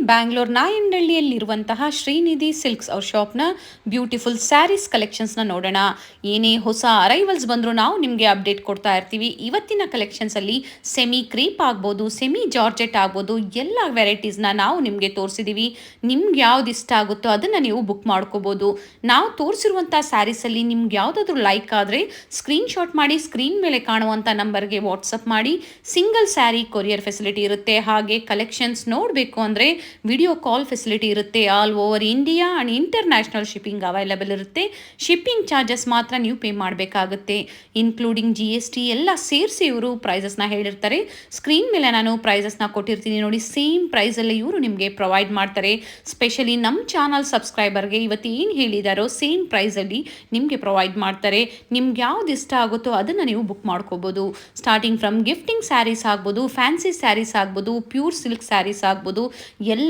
Bangalore ನಾಯಂಡಹಳ್ಳಿಯಲ್ಲಿರುವಂತಹ Srinidhi silks ಅವ್ರ ಶಾಪ್ನ beautiful saris ಕಲೆಕ್ಷನ್ಸ್ನ ನೋಡೋಣ. ಏನೇ ಹೊಸ ಅರೈವಲ್ಸ್ ಬಂದರೂ ನಾವು ನಿಮಗೆ ಅಪ್ಡೇಟ್ ಕೊಡ್ತಾ ಇರ್ತೀವಿ. ಇವತ್ತಿನ ಕಲೆಕ್ಷನ್ಸಲ್ಲಿ ಸೆಮಿ ಕ್ರೀಪ್ ಆಗ್ಬೋದು, ಸೆಮಿ ಜಾರ್ಜೆಟ್ ಆಗ್ಬೋದು, ಎಲ್ಲ ವೆರೈಟೀಸ್ನ ನಾವು ನಿಮಗೆ ತೋರಿಸಿದ್ದೀವಿ. ನಿಮ್ಗೆ ಯಾವ್ದು ಇಷ್ಟ ಆಗುತ್ತೋ ಅದನ್ನು ನೀವು ಬುಕ್ ಮಾಡ್ಕೋಬೋದು. ನಾವು ತೋರಿಸಿರುವಂಥ ಸ್ಯಾರೀಸಲ್ಲಿ ನಿಮ್ಗೆ ಯಾವುದಾದ್ರೂ ಲೈಕ್ ಆದರೆ ಸ್ಕ್ರೀನ್ಶಾಟ್ ಮಾಡಿ ಸ್ಕ್ರೀನ್ ಮೇಲೆ ಕಾಣುವಂಥ ನಂಬರ್ಗೆ ವಾಟ್ಸಪ್ ಮಾಡಿ. ಸಿಂಗಲ್ ಸ್ಯಾರಿ ಕೊರಿಯರ್ ಫೆಸಿಲಿಟಿ ಇರುತ್ತೆ. ಹಾಗೆ ಕಲೆಕ್ಷನ್ಸ್ ನೋಡಬೇಕು ಅಂದರೆ ವಿಡಿಯೋ ಕಾಲ್ ಫೆಸಿಲಿಟಿ ಇರುತ್ತೆ. All over India and international shipping available ಇರುತ್ತೆ. ಶಿಪ್ಪಿಂಗ್ ಚಾರ್ಜಸ್ ಮಾತ್ರ ನೀವು ಪೇ ಮಾಡಬೇಕಾಗುತ್ತೆ. ಇನ್ಕ್ಲೂಡಿಂಗ್ GST ಎಲ್ಲ ಸೇರಿಸಿ ಇವರು ಪ್ರೈಸಸ್ನ ಹೇಳಿರ್ತಾರೆ. ಸ್ಕ್ರೀನ್ ಮೇಲೆ ನಾನು ಪ್ರೈಸಸ್ನ ಕೊಟ್ಟಿರ್ತೀನಿ ನೋಡಿ. ಸೇಮ್ ಪ್ರೈಸಲ್ಲೇ ಇವರು ನಿಮಗೆ ಪ್ರೊವೈಡ್ ಮಾಡ್ತಾರೆ. ಸ್ಪೆಷಲಿ ನಮ್ಮ ಚಾನಲ್ ಸಬ್ಸ್ಕ್ರೈಬರ್ಗೆ ಇವತ್ತು ಏನು ಹೇಳಿದಾರೋ ಸೇಮ್ ಪ್ರೈಸಲ್ಲಿ ನಿಮಗೆ ಪ್ರೊವೈಡ್ ಮಾಡ್ತಾರೆ. ನಿಮ್ಗೆ ಯಾವ್ದು ಇಷ್ಟ ಆಗುತ್ತೋ ಅದನ್ನು ನೀವು ಬುಕ್ ಮಾಡ್ಕೋಬೋದು. ಸ್ಟಾರ್ಟಿಂಗ್ ಫ್ರಮ್ ಗಿಫ್ಟಿಂಗ್ ಸ್ಯಾರೀಸ್ ಆಗ್ಬೋದು, ಫ್ಯಾನ್ಸಿ ಸ್ಯಾರೀಸ್ ಆಗ್ಬೋದು, ಪ್ಯೂರ್ ಸಿಲ್ಕ್ ಸ್ಯಾರೀಸ್ ಆಗ್ಬೋದು, ಎಲ್ಲ